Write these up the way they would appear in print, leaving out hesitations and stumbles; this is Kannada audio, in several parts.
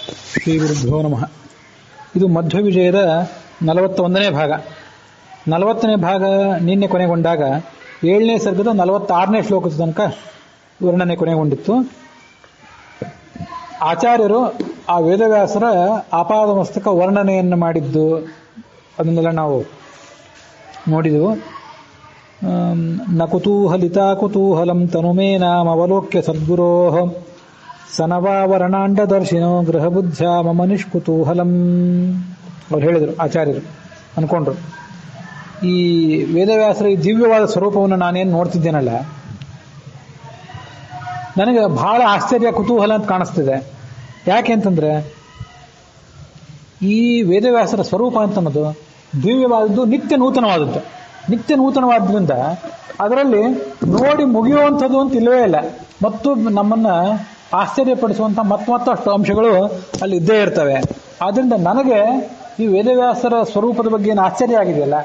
ಶ್ರೀ ಗುರುಭ್ಯೋ ನಮಃ. ಇದು ಮಧ್ವ ವಿಜಯದ 41ನೇ ಭಾಗ. 40ನೇ ಭಾಗ ನಿನ್ನೆ ಕೊನೆಗೊಂಡಾಗ 7ನೇ ಸರ್ಗದ 46ನೇ ಶ್ಲೋಕದ ತನಕ ವರ್ಣನೆ ಕೊನೆಗೊಂಡಿತ್ತು. ಆಚಾರ್ಯರು ಆ ವೇದವ್ಯಾಸರ ಆಪಾದಮಸ್ತಕ ವರ್ಣನೆಯನ್ನು ಮಾಡಿದ್ದು ಅದನ್ನೆಲ್ಲ ನಾವು ನೋಡಿದೆವು. ನ ಕುತೂಹಲಿತಾ ಕುತೂಹಲಂ ತನುಮೇ ನಾಮ ಅವಲೋಕ್ಯ ಸದ್ಗುರೋ ಸನವಾವರಣಾಂಡದರ್ಶಿನೋ ಗೃಹಬುದ್ಧ್ಯ ಮಮ ನಿಷ್ಕುತೂಹಲಂ. ಅವ್ರು ಹೇಳಿದರು, ಆಚಾರ್ಯರು ಅನ್ಕೊಂಡ್ರು, ಈ ವೇದವ್ಯಾಸರ ಈ ದಿವ್ಯವಾದ ಸ್ವರೂಪವನ್ನು ನಾನೇನು ನೋಡ್ತಿದ್ದೇನಲ್ಲ, ನನಗೆ ಬಹಳ ಆಶ್ಚರ್ಯ ಕುತೂಹಲ ಅಂತ ಕಾಣಿಸ್ತಿದೆ. ಯಾಕೆ ಅಂತಂದ್ರೆ ಈ ವೇದವ್ಯಾಸರ ಸ್ವರೂಪ ಅಂತ ಅನ್ನೋದು ದಿವ್ಯವಾದದ್ದು, ನಿತ್ಯ ನೂತನವಾದದ್ದು. ನಿತ್ಯ ನೂತನವಾದ್ರಿಂದ ಅದರಲ್ಲಿ ನೋಡಿ ಮುಗಿಯುವಂಥದ್ದು ಅಂತ ಇಲ್ಲವೇ ಇಲ್ಲ. ಮತ್ತು ನಮ್ಮನ್ನ ಆಶ್ಚರ್ಯಪಡಿಸುವಂಥ ಮತ್ತಷ್ಟು ಅಂಶಗಳು ಅಲ್ಲಿ ಇದ್ದೇ ಇರ್ತವೆ. ಆದ್ರಿಂದ ನನಗೆ ಈ ವೇದವ್ಯಾಸರ ಸ್ವರೂಪದ ಬಗ್ಗೆ ಏನು ಆಶ್ಚರ್ಯ ಆಗಿದೆಯಲ್ಲ,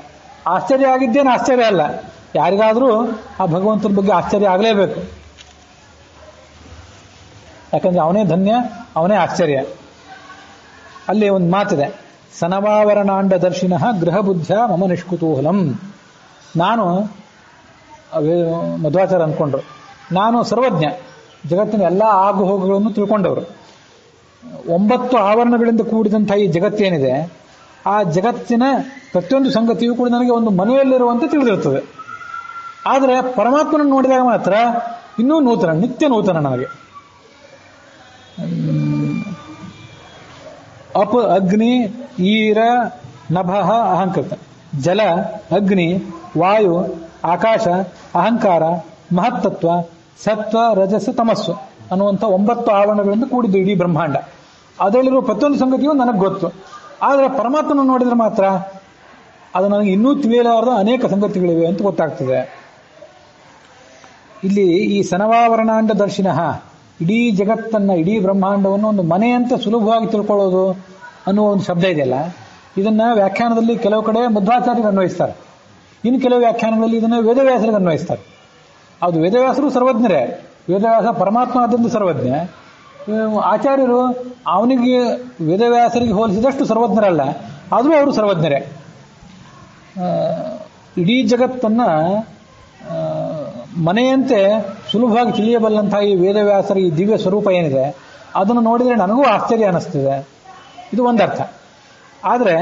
ಆಶ್ಚರ್ಯ ಆಗಿದ್ದೇನು ಆಶ್ಚರ್ಯ ಅಲ್ಲ. ಯಾರಿಗಾದರೂ ಆ ಭಗವಂತನ ಬಗ್ಗೆ ಆಶ್ಚರ್ಯ ಆಗಲೇಬೇಕು. ಯಾಕಂದ್ರೆ ಅವನೇ ಧನ್ಯ, ಅವನೇ ಆಶ್ಚರ್ಯ. ಅಲ್ಲಿ ಒಂದು ಮಾತಿದೆ, ಸನವಾವರಣಾಂಡ ದರ್ಶಿನಃ ಗೃಹಬುದ್ಧ್ಯ ಮಮ ನಿಷ್ಕುತೂಹಲಂ. ನಾನು ಮಧ್ವಾಚಾರ್ಯ ಅಂದ್ಕೊಂಡ್ರು, ನಾನು ಸರ್ವಜ್ಞ, ಜಗತ್ತಿನ ಎಲ್ಲ ಆಗು ಹೋಗುಗಳನ್ನು ತಿಳ್ಕೊಂಡವರು. 9 ಆವರಣಗಳಿಂದ ಕೂಡಿದಂತಹ ಈ ಜಗತ್ತೇನಿದೆ, ಆ ಜಗತ್ತಿನ ಪ್ರತಿಯೊಂದು ಸಂಗತಿಯೂ ಕೂಡ ನನಗೆ ಒಂದು ಮನೆಯಲ್ಲಿರುವಂತೆ ತಿಳಿದಿರ್ತದೆ. ಆದರೆ ಪರಮಾತ್ಮನ ನೋಡಿದಾಗ ಮಾತ್ರ ಇನ್ನೂ ನೂತನ, ನಿತ್ಯ ನೂತನ ನನಗೆ. ಅಪ್ ಅಗ್ನಿ ಈರ ನಭಃ ಅಹಂಕೃತ, ಜಲ, ಅಗ್ನಿ, ವಾಯು, ಆಕಾಶ, ಅಹಂಕಾರ, ಮಹತ್ತತ್ವ, ಸತ್ವ, ರಜಸ, ತಮಸ್ಸು ಅನ್ನುವಂಥ 9 ಆವರಣಗಳಿಂದ ಕೂಡಿದ್ದು ಇಡೀ ಬ್ರಹ್ಮಾಂಡ. ಅದರಲ್ಲಿರುವ ಪ್ರತಿಯೊಂದು ಸಂಗತಿಯೂ ನನಗೆ ಗೊತ್ತು. ಆದರೆ ಪರಮಾತ್ಮನ ನೋಡಿದ್ರೆ ಮಾತ್ರ ಅದು ನನಗೆ ಇನ್ನೂ ತಿಳಿಯಲಾರದ ಅನೇಕ ಸಂಗತಿಗಳಿವೆ ಅಂತ ಗೊತ್ತಾಗ್ತದೆ. ಇಲ್ಲಿ ಈ ಸನವಾವರಣಾಂಡ ದರ್ಶಿನಃ, ಇಡೀ ಜಗತ್ತನ್ನ, ಇಡೀ ಬ್ರಹ್ಮಾಂಡವನ್ನು ಒಂದು ಮನೆಯಂತೆ ಸುಲಭವಾಗಿ ತಿಳ್ಕೊಳ್ಳೋದು ಅನ್ನುವ ಒಂದು ಶಬ್ದ ಇದೆಯಲ್ಲ, ಇದನ್ನ ವ್ಯಾಖ್ಯಾನದಲ್ಲಿ ಕೆಲವು ಕಡೆ ಮಧ್ವಾಚಾರ್ಯರಿಗೆ ಅನ್ವಯಿಸ್ತಾರೆ, ಇನ್ನು ಕೆಲವು ವ್ಯಾಖ್ಯಾನಗಳಲ್ಲಿ ಇದನ್ನು ವೇದವ್ಯಾಸರಿಗೆ ಅನ್ವಯಿಸ್ತಾರೆ. ಅದು ವೇದವ್ಯಾಸರು ಸರ್ವಜ್ಞರೇ, ವೇದವ್ಯಾಸ ಪರಮಾತ್ಮ ಆದಂದು ಸರ್ವಜ್ಞ. ಆಚಾರ್ಯರು ಅವನಿಗೆ ವೇದವ್ಯಾಸರಿಗೆ ಹೋಲಿಸಿದಷ್ಟು ಸರ್ವಜ್ಞರಲ್ಲ, ಆದರೂ ಅವರು ಸರ್ವಜ್ಞರೇ. ಇಡೀ ಜಗತ್ತನ್ನ ಮನೆಯಂತೆ ಸುಲಭವಾಗಿ ತಿಳಿಯಬಲ್ಲಂತಹ ಈ ವೇದವ್ಯಾಸರ ಈ ದಿವ್ಯ ಸ್ವರೂಪ ಏನಿದೆ, ಅದನ್ನು ನೋಡಿದರೆ ನನಗೂ ಆಶ್ಚರ್ಯ ಅನ್ನಿಸ್ತದೆ. ಇದು ಒಂದರ್ಥ. ಆದರೆ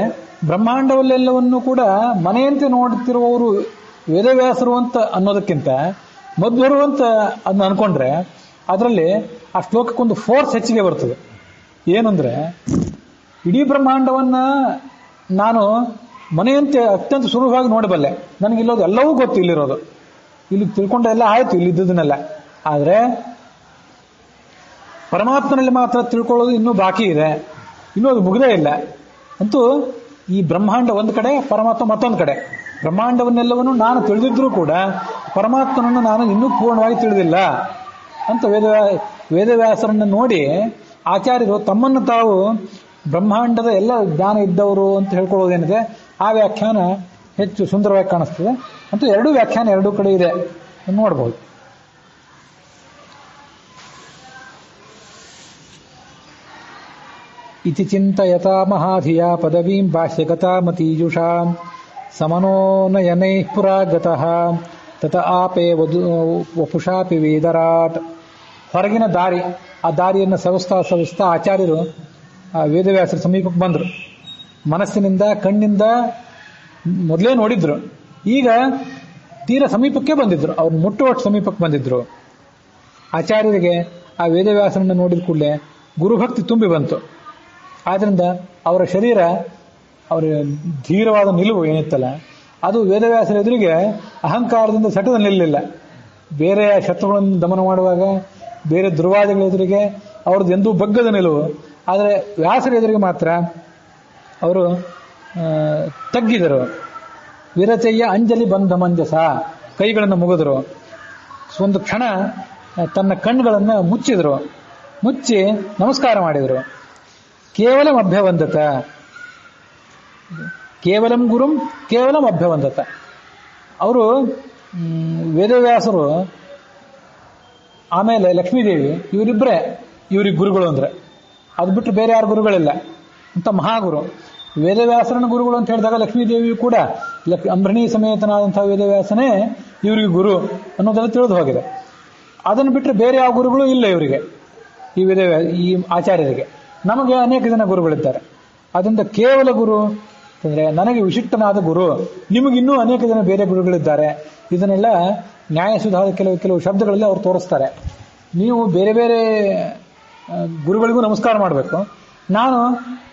ಬ್ರಹ್ಮಾಂಡವಲ್ಲೆಲ್ಲವನ್ನೂ ಕೂಡ ಮನೆಯಂತೆ ನೋಡುತ್ತಿರುವವರು ವೇದವ್ಯಾಸರು ಅಂತ ಅನ್ನೋದಕ್ಕಿಂತ ಮಧ್ವರು ಅಂತ ಅದನ್ನ ಅನ್ಕೊಂಡ್ರೆ ಅದರಲ್ಲಿ ಆ ಶ್ಲೋಕಕ್ಕೊಂದು ಫೋರ್ಸ್ ಹೆಚ್ಚಿಗೆ ಬರ್ತದೆ. ಏನಂದ್ರೆ, ಇಡೀ ಬ್ರಹ್ಮಾಂಡವನ್ನ ನಾನು ಮನೆಯಂತೆ ಅತ್ಯಂತ ಸುಲಭವಾಗಿ ನೋಡಬಲ್ಲೆ, ನನಗಿಲ್ಲೋದು ಎಲ್ಲವೂ ಗೊತ್ತು, ಇಲ್ಲಿರೋದು ಇಲ್ಲಿ ತಿಳ್ಕೊಂಡ ಎಲ್ಲ ಆಯ್ತು, ಇಲ್ಲಿದ್ದದನ್ನೆಲ್ಲ. ಆದರೆ ಪರಮಾತ್ಮನಲ್ಲಿ ಮಾತ್ರ ತಿಳ್ಕೊಳ್ಳೋದು ಇನ್ನೂ ಬಾಕಿ ಇದೆ, ಇನ್ನೂ ಅದು ಮುಗಿದೇ ಇಲ್ಲ. ಅಂತೂ ಈ ಬ್ರಹ್ಮಾಂಡ ಒಂದು ಕಡೆ, ಪರಮಾತ್ಮ ಮತ್ತೊಂದು ಕಡೆ. ಬ್ರಹ್ಮಾಂಡವನ್ನೆಲ್ಲವನ್ನು ನಾನು ತಿಳಿದಿದ್ರೂ ಕೂಡ ಪರಮಾತ್ಮನನ್ನು ನಾನು ಇನ್ನೂ ಪೂರ್ಣವಾಗಿ ತಿಳಿದಿಲ್ಲ ಅಂತ ವೇದವ್ಯಾಸರನ್ನು ನೋಡಿ ಆಚಾರ್ಯರು ತಮ್ಮನ್ನು ತಾವು ಬ್ರಹ್ಮಾಂಡದ ಎಲ್ಲ ಜ್ಞಾನ ಇದ್ದವರು ಅಂತ ಹೇಳ್ಕೊಳ್ಳೋದೇನಿದೆ, ಆ ವ್ಯಾಖ್ಯಾನ ಹೆಚ್ಚು ಸುಂದರವಾಗಿ ಕಾಣಿಸ್ತದೆ. ಅಂತೂ ಎರಡೂ ವ್ಯಾಖ್ಯಾನ ಎರಡೂ ಕಡೆ ಇದೆ ನೋಡ್ಬೋದು. ಇತಿ ಚಿಂತಯತಾ ಮಹಾಧಿಯ ಪದವೀಂ ಭಾಷ್ಯಗತಾ ಮತೀಜುಷಾಂ ಸಮನೋನಯನೈ ಪುರಾಗತಃ ತತ ಆಪೇ ವಪುಷಾಪಿ ವೇದರಾಟ್. ಹೊರಗಿನ ದಾರಿ, ಆ ದಾರಿಯನ್ನು ಸವಿಸ್ತಾ ಆಚಾರ್ಯರು ವೇದವ್ಯಾಸರ ಸಮೀಪಕ್ಕೆ ಬಂದರು. ಮನಸ್ಸಿನಿಂದ, ಕಣ್ಣಿಂದ ಮೊದಲೇ ನೋಡಿದ್ರು, ಈಗ ತೀರ ಸಮೀಪಕ್ಕೆ ಬಂದಿದ್ರು, ಅವ್ರು ಮುಟ್ಟುವಷ್ಟು ಸಮೀಪಕ್ಕೆ ಬಂದಿದ್ರು. ಆಚಾರ್ಯರಿಗೆ ಆ ವೇದವ್ಯಾಸರನ್ನು ನೋಡಿದ ಕೂಡಲೇ ಗುರುಭಕ್ತಿ ತುಂಬಿ ಬಂತು. ಆದ್ರಿಂದ ಅವರ ಶರೀರ, ಅವರ ಧೀರವಾದ ನಿಲುವು ಏನಿತ್ತಲ್ಲ, ಅದು ವೇದವ್ಯಾಸರ ಎದುರಿಗೆ ಅಹಂಕಾರದಿಂದ ಸಟದ ನಿಲ್ಲಲಿಲ್ಲ. ಬೇರೆ ಶತ್ರುಗಳನ್ನು ದಮನ ಮಾಡುವಾಗ, ಬೇರೆ ದುರ್ವಾದಿಗಳ ಎದುರಿಗೆ ಅವ್ರದ್ದು ಎಂದೂ ಬಗ್ಗದ ನಿಲುವು. ಆದರೆ ವ್ಯಾಸರ ಎದುರಿಗೆ ಮಾತ್ರ ಅವರು ತಗ್ಗಿದರು. ವಿರಚಯ್ಯ ಅಂಜಲಿ ಬಂಧ ಮಂಜಸ, ಕೈಗಳನ್ನು ಮುಗಿದರು. ಒಂದು ಕ್ಷಣ ತನ್ನ ಕಣ್ಣುಗಳನ್ನು ಮುಚ್ಚಿದರು, ಮುಚ್ಚಿ ನಮಸ್ಕಾರ ಮಾಡಿದರು. ಕೇವಲಂ ಅಭ್ಯವಂದತ, ಕೇವಲಂ ಗುರುಂ ಕೇವಲಂ ಅಭ್ಯವಂದತ. ಅವರು ವೇದವ್ಯಾಸರು ಆಮೇಲೆ ಲಕ್ಷ್ಮೀದೇವಿ ಇವರಿಬ್ಬರೇ ಇವ್ರಿಗೆ ಗುರುಗಳು ಅಂದ್ರೆ. ಅದು ಬಿಟ್ಟು ಬೇರೆ ಯಾರು ಗುರುಗಳಿಲ್ಲ ಅಂತ ಮಹಾಗುರು. ವೇದವ್ಯಾಸರನ್ನ ಗುರುಗಳು ಅಂತ ಹೇಳಿದಾಗ ಲಕ್ಷ್ಮೀದೇವಿಯು ಕೂಡ ಅಂಬರಣಿ ಸಮೇತನಾದಂತಹ ವೇದವ್ಯಾಸನೇ ಇವರಿಗೆ ಗುರು ಅನ್ನೋದೆಲ್ಲ ತಿಳಿದು ಹೋಗಿದೆ. ಅದನ್ನು ಬಿಟ್ಟರೆ ಬೇರೆ ಯಾವ ಗುರುಗಳು ಇಲ್ಲ ಇವರಿಗೆ, ಈ ಆಚಾರ್ಯರಿಗೆ. ನಮಗೆ ಅನೇಕ ಜನ ಗುರುಗಳಿದ್ದಾರೆ. ಅದರಿಂದ ಕೇವಲ ಗುರು ಅಂದರೆ ನನಗೆ ವಿಶಿಷ್ಟನಾದ ಗುರು, ನಿಮಗಿನ್ನೂ ಅನೇಕ ಜನ ಬೇರೆ ಗುರುಗಳಿದ್ದಾರೆ. ಇದನ್ನೆಲ್ಲ ನ್ಯಾಯಸುಧಾದ ಕೆಲವು ಶಬ್ದಗಳಲ್ಲಿ ಅವರು ತೋರಿಸ್ತಾರೆ. ನೀವು ಬೇರೆ ಬೇರೆ ಗುರುಗಳಿಗೂ ನಮಸ್ಕಾರ ಮಾಡಬೇಕು, ನಾನು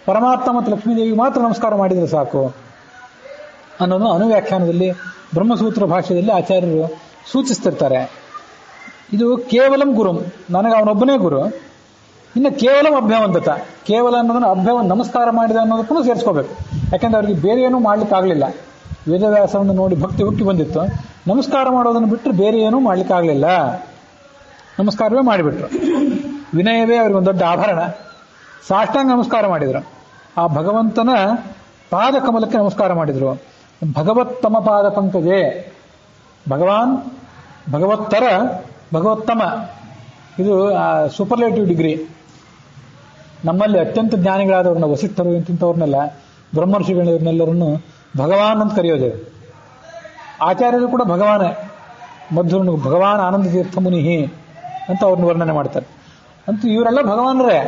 ಪರಮಾತ್ಮ ಮತ್ತು ಲಕ್ಷ್ಮೀದೇವಿಗೆ ಮಾತ್ರ ನಮಸ್ಕಾರ ಮಾಡಿದರೆ ಸಾಕು ಅನ್ನೋದು ಅನುವ್ಯಾಖ್ಯಾನದಲ್ಲಿ ಬ್ರಹ್ಮಸೂತ್ರ ಭಾಷೆಯಲ್ಲಿ ಆಚಾರ್ಯರು ಸೂಚಿಸ್ತಿರ್ತಾರೆ. ಇದು ಕೇವಲಂ ಗುರು, ನನಗೆ ಅವನೊಬ್ಬನೇ ಗುರು. ಇನ್ನು ಕೇವಲ ಅಭ್ಯವಂತತ, ಕೇವಲ ಅನ್ನೋದನ್ನು ಅಭ್ಯವನ್ನು ನಮಸ್ಕಾರ ಮಾಡಿದ ಅನ್ನೋದಕ್ಕೂ ಸೇರಿಸ್ಕೋಬೇಕು. ಯಾಕಂದ್ರೆ ಅವರಿಗೆ ಬೇರೆ ಏನೂ ಮಾಡ್ಲಿಕ್ಕಾಗಲಿಲ್ಲ. ವೇದವ್ಯಾಸವನ್ನು ನೋಡಿ ಭಕ್ತಿ ಹುಟ್ಟಿ ಬಂದಿತ್ತು. ನಮಸ್ಕಾರ ಮಾಡೋದನ್ನು ಬಿಟ್ಟರೆ ಬೇರೆ ಏನೂ ಮಾಡ್ಲಿಕ್ಕಾಗಲಿಲ್ಲ, ನಮಸ್ಕಾರವೇ ಮಾಡಿಬಿಟ್ರು. ವಿನಯವೇ ಅವ್ರಿಗೆ ಒಂದು ದೊಡ್ಡ ಆಭರಣ. ಸಾಷ್ಟಾಂಗ ನಮಸ್ಕಾರ ಮಾಡಿದರು. ಆ ಭಗವಂತನ ಪಾದ ಕಮಲಕ್ಕೆ ನಮಸ್ಕಾರ ಮಾಡಿದರು. ಭಗವತ್ತಮ ಪಾದ ಪಂಕಜೆ, ಭಗವಾನ್ ಭಗವತ್ತರ ಭಗವತ್ತಮ, ಇದು ಸೂಪರ್ಲೇಟಿವ್ ಡಿಗ್ರಿ. ನಮ್ಮಲ್ಲಿ ಅತ್ಯಂತ ಜ್ಞಾನಿಗಳಾದವ್ರನ್ನ ವಸಿಷ್ಠರು ಇಂಥವ್ರನ್ನೆಲ್ಲ ಬ್ರಹ್ಮರ್ಷಿಗಳನ್ನೆಲ್ಲರನ್ನು ಭಗವಾನ್ ಅಂತ ಕರೆಯೋದು. ಆಚಾರ್ಯರು ಕೂಡ ಭಗವಾನೇ. ಮಧ್ವರನ್ನು ಭಗವಾನ್ ಆನಂದ ತೀರ್ಥ ಮುನಿಹಿ ಅಂತ ಅವ್ರನ್ನ ವರ್ಣನೆ ಮಾಡ್ತಾರೆ. ಅಂತೂ ಇವರೆಲ್ಲ ಭಗವಾನರೇ.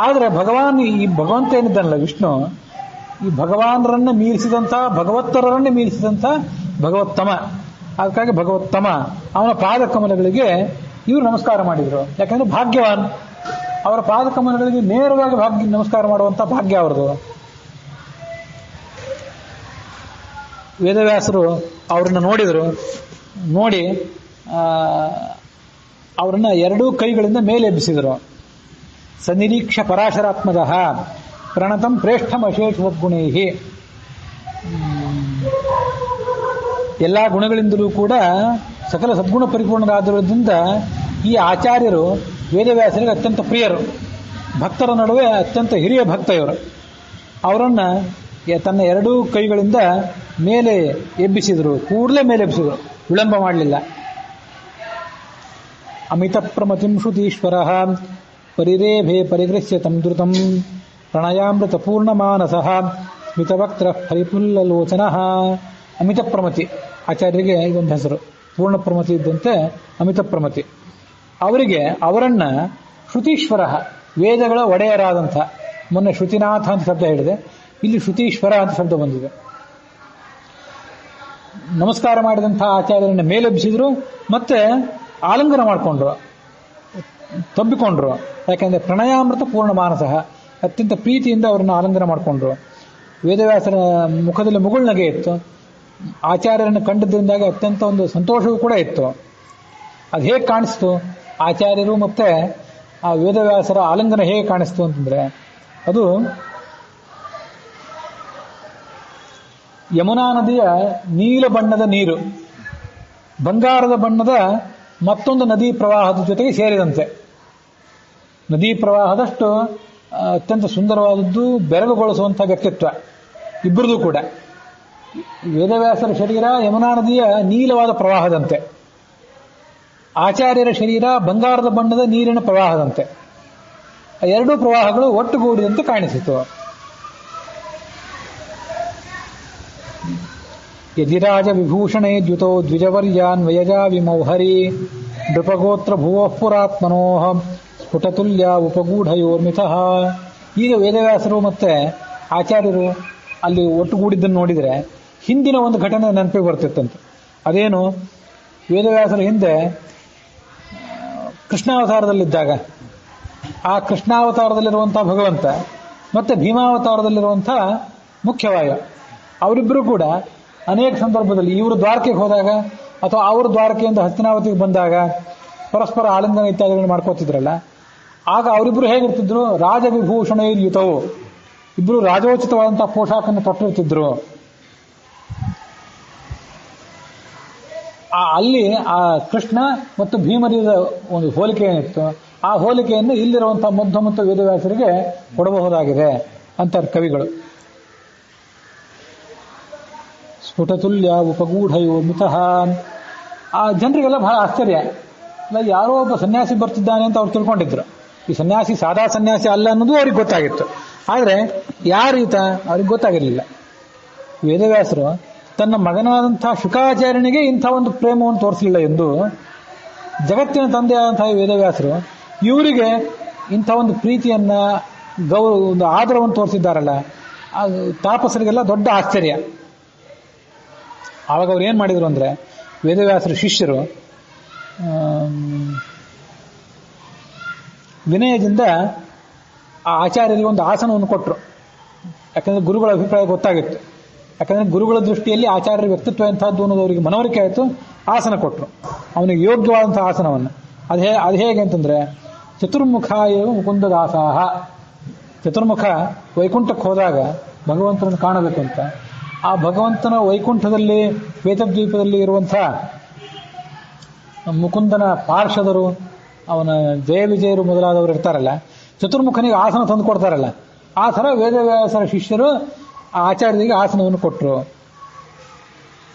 ಆದರೆ ಭಗವಾನ್, ಈ ಭಗವಂತ ಏನಿದ್ದಾನಲ್ಲ ವಿಷ್ಣು, ಈ ಭಗವಾನರನ್ನ ಮೀರಿಸಿದಂಥ, ಭಗವತ್ತರನ್ನೇ ಮೀರಿಸಿದಂಥ ಭಗವತ್ತಮ. ಅದಕ್ಕಾಗಿ ಭಗವತ್ತಮ ಅವನ ಪಾದ ಕಮಲಗಳಿಗೆ ಇವರು ನಮಸ್ಕಾರ ಮಾಡಿದರು. ಯಾಕಂದ್ರೆ ಭಾಗ್ಯವಾನ್, ಅವರ ಪಾದ ಕಮಲಗಳಿಗೆ ನೇರವಾಗಿ ನಮಸ್ಕಾರ ಮಾಡುವಂಥ ಭಾಗ್ಯ ಅವರದು. ವೇದವ್ಯಾಸರು ಅವ್ರನ್ನ ನೋಡಿದರು. ನೋಡಿ ಅವರನ್ನ ಎರಡೂ ಕೈಗಳಿಂದ ಮೇಲೆ ಎಬ್ಬಿಸಿದರು. ಸನಿರೀಕ್ಷ ಪರಾಶರಾತ್ಮದ ಪ್ರಣತಂ ಪ್ರೇಷ್ಠಂ ಅಶೇಷ ಸದ್ಗುಣೈಹಿ. ಎಲ್ಲ ಗುಣಗಳಿಂದಲೂ ಕೂಡ ಸಕಲ ಸದ್ಗುಣ ಪರಿಪೂರ್ಣರಾದಿರೋದ್ರಿಂದ ಈ ಆಚಾರ್ಯರು ವೇದವ್ಯಾಸರಿಗೆ ಅತ್ಯಂತ ಪ್ರಿಯರು. ಭಕ್ತರ ನಡುವೆ ಅತ್ಯಂತ ಹಿರಿಯ ಭಕ್ತ ಇವರು. ಅವರನ್ನು ತನ್ನ ಎರಡೂ ಕೈಗಳಿಂದ ಮೇಲೆ ಎಬ್ಬಿಸಿದರು. ಕೂಡಲೇ ಮೇಲೆ ಎಬ್ಬಿಸಿದರು, ವಿಳಂಬ ಮಾಡಲಿಲ್ಲ. ಅಮಿತ ಪ್ರಮತಿಂ ಶ್ರುತೀಶ್ವರ ಪರಿರೇಭೆ ಪರಿಗೃಹ್ಯ ತಂ ಧೃತಂ ಪ್ರಣಯಾಮೃತ ಪೂರ್ಣಮಾನಸ ಸ್ಮಿತವಕ್ತ್ರ ಹರಿಪುಲ್ಲಲೋಚನ. ಅಮಿತ ಪ್ರಮತಿ ಆಚಾರ್ಯರಿಗೆ ಇದೊಂದು ಹೆಸರು. ಪೂರ್ಣ ಪ್ರಮತಿ ಇದ್ದಂತೆ ಅಮಿತ ಪ್ರಮತಿ. ಅವರನ್ನ ಶ್ರುತೀಶ್ವರ, ವೇದಗಳ ಒಡೆಯರಾದಂಥ, ಮೊನ್ನೆ ಶ್ರುತಿನಾಥ ಅಂತ ಶಬ್ದ ಹೇಳಿದೆ, ಇಲ್ಲಿ ಶ್ರುತೀಶ್ವರ ಅಂತ ಶಬ್ದ ಬಂದಿದೆ. ನಮಸ್ಕಾರ ಮಾಡಿದಂಥ ಆಚಾರ್ಯರನ್ನ ಮೇಲೆಬ್ಬಿಸಿದ್ರು, ಮತ್ತೆ ಆಲಿಂಗನ ಮಾಡಿಕೊಂಡ್ರು, ತಬ್ಬಿಕೊಂಡ್ರು. ಯಾಕೆಂದ್ರೆ ಪ್ರಣಯಾಮೃತ ಪೂರ್ಣ ಮಾನಸ, ಅತ್ಯಂತ ಪ್ರೀತಿಯಿಂದ ಅವರನ್ನು ಆಲಿಂಗನ ಮಾಡಿಕೊಂಡ್ರು. ವೇದವ್ಯಾಸರ ಮುಖದಲ್ಲಿ ಮುಗುಳ್ನಗೆ ಇತ್ತು. ಆಚಾರ್ಯರನ್ನು ಕಂಡದ್ರಿಂದಾಗಿ ಅತ್ಯಂತ ಒಂದು ಸಂತೋಷವೂ ಕೂಡ ಇತ್ತು. ಅದು ಹೇಗೆ ಕಾಣಿಸ್ತು, ಆಚಾರ್ಯರು ಮತ್ತೆ ಆ ವೇದವ್ಯಾಸರ ಆಲಿಂಗನ ಹೇಗೆ ಕಾಣಿಸ್ತು ಅಂತಂದ್ರೆ, ಅದು ಯಮುನಾ ನದಿಯ ನೀಲ ಬಣ್ಣದ ನೀರು ಬಂಗಾರದ ಬಣ್ಣದ ಮತ್ತೊಂದು ನದಿ ಪ್ರವಾಹದ ಜೊತೆಗೆ ಸೇರಿದಂತೆ. ನದಿ ಪ್ರವಾಹದಷ್ಟು ಅತ್ಯಂತ ಸುಂದರವಾದದ್ದು, ಬೆರಗುಗೊಳಿಸುವಂಥ ವ್ಯಕ್ತಿತ್ವ ಇಬ್ಬರದು ಕೂಡ. ವೇದವ್ಯಾಸರ ಶರೀರ ಯಮುನಾ ನದಿಯ ನೀಲವಾದ ಪ್ರವಾಹದಂತೆ, ಆಚಾರ್ಯರ ಶರೀರ ಬಂಗಾರದ ಬಣ್ಣದ ನೀರಿನ ಪ್ರವಾಹದಂತೆ. ಎರಡೂ ಪ್ರವಾಹಗಳು ಒಟ್ಟುಗೂಡಿದಂತೆ ಕಾಣಿಸಿತು. ಯದಿರಾಜ ವಿಭೂಷಣೇ ದ್ಯುತೋ ದ್ವಿಜವರ್ಯಾನ್ ವಯಜಾ ವಿಮೌಹರಿ ನೃಪಗೋತ್ರ ಭುವಃ ಪುರಾತ್ಮನೋ ಸ್ಫುಟತುಲ್ಯ ಉಪಗೂಢಯೋರ್ಮಿತಃ. ಈಗ ವೇದವ್ಯಾಸರು ಮತ್ತೆ ಆಚಾರ್ಯರು ಅಲ್ಲಿ ಒಟ್ಟುಗೂಡಿದ್ದನ್ನು ನೋಡಿದರೆ ಹಿಂದಿನ ಒಂದು ಘಟನೆ ನೆನಪಿಗೆ ಬರ್ತಿತ್ತಂತೆ. ಅದೇನು, ವೇದವ್ಯಾಸರ ಹಿಂದೆ ಕೃಷ್ಣಾವತಾರದಲ್ಲಿದ್ದಾಗ ಆ ಕೃಷ್ಣಾವತಾರದಲ್ಲಿರುವಂಥ ಭಗವಂತ ಮತ್ತೆ ಭೀಮಾವತಾರದಲ್ಲಿರುವಂಥ ಮುಖ್ಯವಾಯು, ಅವರಿಬ್ಬರು ಕೂಡ ಅನೇಕ ಸಂದರ್ಭದಲ್ಲಿ ಇವರು ದ್ವಾರಕೆಗೆ ಹೋದಾಗ ಅಥವಾ ಅವರು ದ್ವಾರಕೆಯಿಂದ ಹಸ್ತಿನಾವತಿಗೆ ಬಂದಾಗ ಪರಸ್ಪರ ಆಲಿಂಗನ ಇತ್ಯಾದಿಗಳನ್ನು ಮಾಡ್ಕೋತಿದ್ರಲ್ಲ, ಆಗ ಅವರಿಬ್ಬರು ಹೇಗಿರ್ತಿದ್ರು, ರಾಜವಿಭೂಷಣ ಯುತವು, ಇಬ್ಬರು ರಾಜೋಚಿತವಾದಂತಹ ಪೋಷಾಕನ್ನು ತೊಟ್ಟಿರ್ತಿದ್ರು. ಅಲ್ಲಿ ಆ ಕೃಷ್ಣ ಮತ್ತು ಭೀಮರಿದ ಒಂದು ಹೋಲಿಕೆ ಏನಿತ್ತು, ಆ ಹೋಲಿಕೆಯನ್ನು ಇಲ್ಲಿರುವಂತಹ ಮಧ್ವ ಮತ್ತು ವೇದವ್ಯಾಸರಿಗೆ ಕೊಡಬಹುದಾಗಿದೆ ಅಂತಾರೆ ಕವಿಗಳು. ಸ್ಫುಟತುಲ್ಯ ಉಪಗೂಢಯೋ ಮಿತಃ. ಆ ಜನರಿಗೆಲ್ಲ ಬಹಳ ಆಶ್ಚರ್ಯ, ಯಾರೋ ಒಬ್ಬ ಸನ್ಯಾಸಿ ಬರ್ತಿದ್ದಾನೆ ಅಂತ ಅವ್ರು ತಿಳ್ಕೊಂಡಿದ್ರು. ಈ ಸನ್ಯಾಸಿ ಸಾದಾ ಸನ್ಯಾಸಿ ಅಲ್ಲ ಅನ್ನೋದು ಅವ್ರಿಗೆ ಗೊತ್ತಾಗಿತ್ತು. ಆದರೆ ಯಾರೀತ ಅವ್ರಿಗೆ ಗೊತ್ತಾಗಿರಲಿಲ್ಲ. ವೇದವ್ಯಾಸರು ತನ್ನ ಮಗನಾದಂತಹ ಶುಕಾಚಾರ್ಯನಿಗೆ ಇಂಥ ಒಂದು ಪ್ರೇಮವನ್ನು ತೋರಿಸಲಿಲ್ಲ ಎಂದು ಜಗತ್ತಿನ ತಂದೆಯಾದಂತಹ ವೇದವ್ಯಾಸರು ಇವರಿಗೆ ಇಂಥ ಒಂದು ಪ್ರೀತಿಯನ್ನ ಒಂದು ಆದರವನ್ನು ತೋರಿಸಿದ್ದಾರಲ್ಲ, ತಾಪಸರಿಗೆಲ್ಲ ದೊಡ್ಡ ಆಶ್ಚರ್ಯ. ಆವಾಗ ಅವ್ರು ಏನ್ ಮಾಡಿದ್ರು ಅಂದ್ರೆ, ವೇದವ್ಯಾಸರ ಶಿಷ್ಯರು ವಿನಯದಿಂದ ಆ ಆಚಾರ್ಯರಿಗೆ ಒಂದು ಆಸನವನ್ನು ಕೊಟ್ಟರು. ಯಾಕಂದ್ರೆ ಗುರುಗಳ ಅಭಿಪ್ರಾಯ ಗೊತ್ತಾಗಿತ್ತು. ಯಾಕಂದ್ರೆ ಗುರುಗಳ ದೃಷ್ಟಿಯಲ್ಲಿ ಆಚಾರ್ಯರ ವ್ಯಕ್ತಿತ್ವ ಎಂಥದ್ದು ಅನ್ನೋದು ಅವರಿಗೆ ಮನವರಿಕೆ ಆಯಿತು. ಆಸನ ಕೊಟ್ಟರು, ಅವನಿಗೆ ಯೋಗ್ಯವಾದಂತಹ ಆಸನವನ್ನು. ಅದು ಹೇಗೆ ಅಂತಂದ್ರೆ, ಚತುರ್ಮುಖ ಏವ ಮುಕುಂದದಾಸಾಹ. ಚತುರ್ಮುಖ ವೈಕುಂಠಕ್ಕೆ ಹೋದಾಗ ಭಗವಂತನನ್ನು ಕಾಣಬೇಕು ಅಂತ, ಆ ಭಗವಂತನ ವೈಕುಂಠದಲ್ಲಿ ಶ್ವೇತದ್ವೀಪದಲ್ಲಿ ಇರುವಂಥ ಮುಕುಂದನ ಪಾರ್ಷದರು, ಅವನ ಜಯ ವಿಜಯರು ಮೊದಲಾದವರು ಇರ್ತಾರಲ್ಲ, ಚತುರ್ಮುಖನಿಗೆ ಆಸನ ತಂದು ಕೊಡ್ತಾರಲ್ಲ, ಆ ಥರ ವೇದವ್ಯಾಸರ ಶಿಷ್ಯರು ಆ ಆಚಾರ್ಯರಿಗೆ ಆಸನವನ್ನು ಕೊಟ್ಟರು.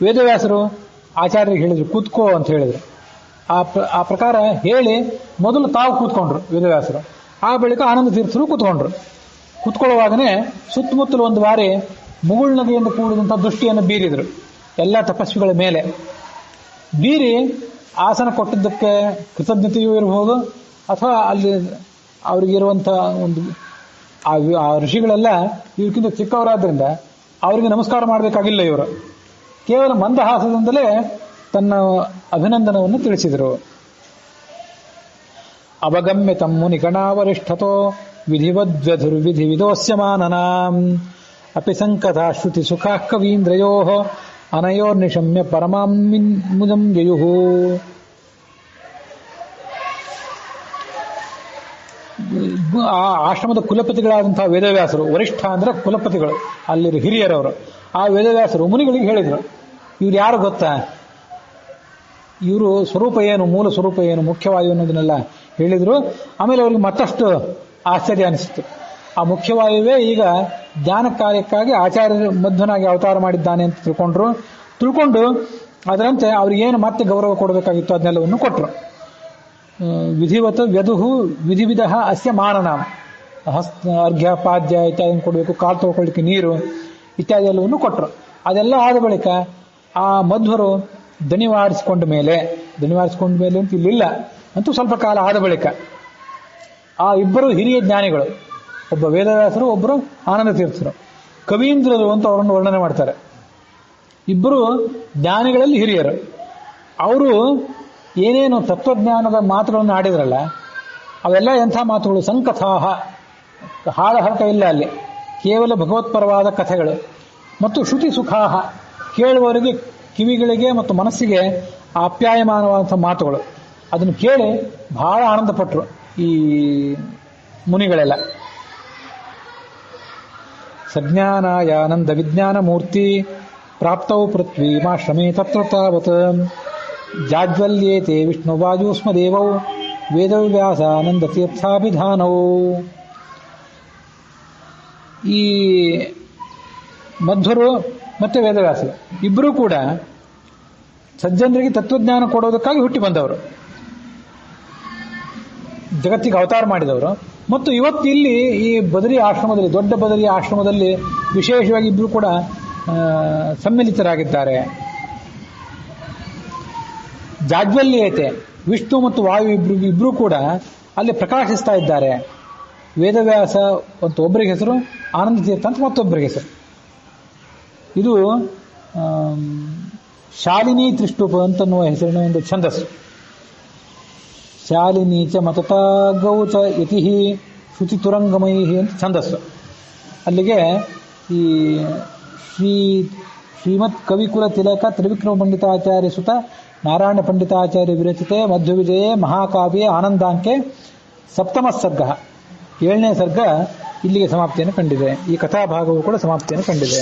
ವೇದವ್ಯಾಸರು ಆಚಾರ್ಯರಿಗೆ ಹೇಳಿದ್ರು ಕೂತ್ಕೋ ಅಂತ ಹೇಳಿದ್ರು. ಆ ಪ್ರಕಾರ ಹೇಳಿ ಮೊದಲು ತಾವು ಕೂತ್ಕೊಂಡ್ರು ವೇದವ್ಯಾಸರು. ಆ ಬಳಿಕ ಆನಂದ ತೀರ್ಥರು ಕೂತ್ಕೊಂಡ್ರು. ಕೂತ್ಕೊಳ್ಳುವಾಗನೇ ಸುತ್ತಮುತ್ತಲು ಒಂದು ಬಾರಿ ಮುಗುಳ್ನಗೆಯಿಂದ ಕೂಡಿದಂಥ ದೃಷ್ಟಿಯನ್ನು ಬೀರಿದ್ರು ಎಲ್ಲ ತಪಸ್ವಿಗಳ ಮೇಲೆ. ಬೀರಿ ಆಸನ ಕೊಟ್ಟಿದ್ದಕ್ಕೆ ಕೃತಜ್ಞತೆಯೂ ಇರಬಹುದು, ಅಥವಾ ಅಲ್ಲಿ ಅವರಿಗಿರುವಂಥ ಒಂದು ಆ ಋಷಿಗಳೆಲ್ಲ ಇವಕ್ಕಿಂತ ಚಿಕ್ಕವರಾದ್ರಿಂದ ಅವರಿಗೆ ನಮಸ್ಕಾರ ಮಾಡಬೇಕಾಗಿಲ್ಲ. ಇವರು ಕೇವಲ ಮಂದಹಾಸದಿಂದಲೇ ತನ್ನ ಅಭಿನಂದನವನ್ನು ತಿಳಿಸಿದರು. ಅವಗಮ್ಯ ತಮ್ಮು ನಿಕಣಾವರಿಷ್ಠತೋ ವಿಧಿವದ್ವ್ಯಧುರ್ವಿಧಿ ವಿದೋಸ್ಯಮಾನನಾಂ ಅಪಿ ಸಂಕಥಾ ಶ್ರುತಿ ಸುಖಾ ಕವೀಂದ್ರಯೋ ಅನಯೋರ್ನಿಶಮ್ಯ ಪರಮಾಂ ಮುದಂ ಜಯುಃ. ಆ ಆಶ್ರಮದ ಕುಲಪತಿಗಳಾದಂತಹ ವೇದವ್ಯಾಸರು, ವರಿಷ್ಠ ಅಂದ್ರೆ ಕುಲಪತಿಗಳು, ಅಲ್ಲಿ ಹಿರಿಯರವರು, ಆ ವೇದವ್ಯಾಸರು ಮುನಿಗಳಿಗೆ ಹೇಳಿದರು, ಇವ್ರು ಯಾರು ಗೊತ್ತಾ, ಇವರು ಸ್ವರೂಪ ಏನು, ಮೂಲ ಸ್ವರೂಪ ಏನು, ಮುಖ್ಯವಾಯು ಅನ್ನೋದನ್ನೆಲ್ಲ ಹೇಳಿದ್ರು. ಆಮೇಲೆ ಅವ್ರಿಗೆ ಮತ್ತಷ್ಟು ಆಶ್ಚರ್ಯ ಅನಿಸಿತು. ಆ ಮುಖ್ಯವಾಯುವೇ ಈಗ ಜ್ಞಾನ ಕಾರ್ಯಕ್ಕಾಗಿ ಆಚಾರ್ಯ ಮಧ್ವನಾಗಿ ಅವತಾರ ಮಾಡಿದ್ದಾನೆ ಅಂತ ತಿಳ್ಕೊಂಡು ಅದರಂತೆ ಅವ್ರಿಗೇನು ಮತ್ತೆ ಗೌರವ ಕೊಡಬೇಕಾಗಿತ್ತು ಅದನ್ನೆಲ್ಲವನ್ನು ಕೊಟ್ಟರು. ವಿಧಿವತ್ ವ್ಯದುಹು ವಿಧಿವಿಧ ಅಸ್ಯ ಮಾನನಾಮ. ಅರ್ಘ್ಯ ಪಾದ್ಯ ಇತ್ಯಾದಿ ಕೊಡಬೇಕು, ಕಾಲು ತೊಳ್ಕೊಳ್ಳಿಕ್ಕೆ ನೀರು ಇತ್ಯಾದಿ ಎಲ್ಲವನ್ನು ಕೊಟ್ಟರು. ಅದೆಲ್ಲ ಆದ ಬಳಿಕ ಆ ಮಧ್ವರು ದಣಿವಾರಿಸಿಕೊಂಡ ಮೇಲೆ ಅಂತ ಇಲ್ಲಿಲ್ಲ ಅಂತೂ ಸ್ವಲ್ಪ ಕಾಲ ಆದ ಬಳಿಕ ಆ ಇಬ್ಬರು ಹಿರಿಯ ಜ್ಞಾನಿಗಳು, ಒಬ್ಬ ವೇದವ್ಯಾಸರು, ಒಬ್ಬರು ಆನಂದ ತೀರ್ಥರು, ಕವೀಂದ್ರರು ಅಂತ ಅವರನ್ನು ವರ್ಣನೆ ಮಾಡ್ತಾರೆ. ಇಬ್ಬರು ಜ್ಞಾನಿಗಳಲ್ಲಿ ಹಿರಿಯರು. ಅವರು ಏನೇನು ತತ್ವಜ್ಞಾನದ ಮಾತುಗಳನ್ನು ಆಡಿದ್ರಲ್ಲ, ಅವೆಲ್ಲ ಎಂಥ ಮಾತುಗಳು, ಸಂಕಥಾಹ, ಹಾಳಹರಟ ಇಲ್ಲ ಅಲ್ಲಿ, ಕೇವಲ ಭಗವತ್ಪರವಾದ ಕಥೆಗಳು. ಮತ್ತು ಶ್ರುತಿ ಸುಖಾಹ, ಕೇಳುವವರಿಗೆ ಕಿವಿಗಳಿಗೆ ಮತ್ತು ಮನಸ್ಸಿಗೆ ಆಪ್ಯಾಯಮಾನವಾದಂಥ ಮಾತುಗಳು. ಅದನ್ನು ಕೇಳಿ ಬಹಳ ಆನಂದಪಟ್ಟರು ಈ ಮುನಿಗಳೆಲ್ಲ. ಸಜ್ಞಾನಾಯ ಆನಂದ ವಿಜ್ಞಾನ ಮೂರ್ತಿ ಪ್ರಾಪ್ತೌ ಪೃಥ್ವೀಮಾಶ್ರಮೇ ತತ್ರ ತಾವತ್ ಜಾಜ್ವಲ್ಯೇತೆ ವಿಷ್ಣುವಾಜೂಸ್ಮ ದೇವೌ ವೇದವ್ಯಾಸಾನಂದ ತೀರ್ಥಾಭಿಧಾನೌ. ಈ ಮಧ್ವರು ಮತ್ತೆ ವೇದವ್ಯಾಸರು ಇಬ್ಬರೂ ಕೂಡ ಸಜ್ಜನರಿಗೆ ತತ್ವಜ್ಞಾನ ಕೊಡೋದಕ್ಕಾಗಿ ಹುಟ್ಟಿ ಬಂದವರು, ಜಗತ್ತಿಗೆ ಅವತಾರ ಮಾಡಿದವರು. ಮತ್ತು ಇವತ್ತು ಇಲ್ಲಿ ಈ ಬದರಿ ಆಶ್ರಮದಲ್ಲಿ, ದೊಡ್ಡ ಬದರಿ ಆಶ್ರಮದಲ್ಲಿ ವಿಶೇಷವಾಗಿ ಇಬ್ಬರು ಕೂಡ ಸಮ್ಮಿಲಿತರಾಗಿದ್ದಾರೆ. ಜಾಜ್ವಲ್ಯತೆ, ವಿಷ್ಣು ಮತ್ತು ವಾಯು ಇಬ್ರು ಕೂಡ ಅಲ್ಲಿ ಪ್ರಕಾಶಿಸ್ತಾ ಇದ್ದಾರೆ. ವೇದವ್ಯಾಸ ಅಂತ ಒಬ್ಬರಿಗೆ ಹೆಸರು, ಆನಂದ ತೀರ್ಥ ಅಂತ ಮತ್ತೊಬ್ಬರಿಗೆ ಹೆಸರು. ಇದು ಶಾಲಿನಿ ತ್ರಿಷ್ಟುಪ ಅಂತನ್ನುವ ಹೆಸರಿನ ಒಂದು ಛಂದಸ್ಸು. ಶಾಲಿನೀಚ ಮತತಾ ಗೌಚ ಯತಿಹಿ ಶ್ರುತಿ ತುರಂಗಮಯಿ ಅಂತ ಛಂದಸ್ಸು. ಅಲ್ಲಿಗೆ ಈ ಶ್ರೀಮತ್ ಕವಿಕುಲ ತಿಲಕ ತ್ರಿವಿಕ್ರಮ ಪಂಡಿತಾಚಾರ್ಯ ಸುತ ನಾರಾಯಣ ಪಂಡಿತಾಚಾರ್ಯ ವಿರಚಿತೆ ಮಧ್ವವಿಜಯೇ ಮಹಾಕಾವ್ಯ ಆನಂದಾಂಕೆ ಸಪ್ತಮ ಸರ್ಗ, 7ನೇ ಸರ್ಗ ಇಲ್ಲಿಗೆ ಸಮಾಪ್ತಿಯನ್ನು ಕಂಡಿದೆ. ಈ ಕಥಾಭಾಗವು ಕೂಡ ಸಮಾಪ್ತಿಯನ್ನು ಕಂಡಿದೆ.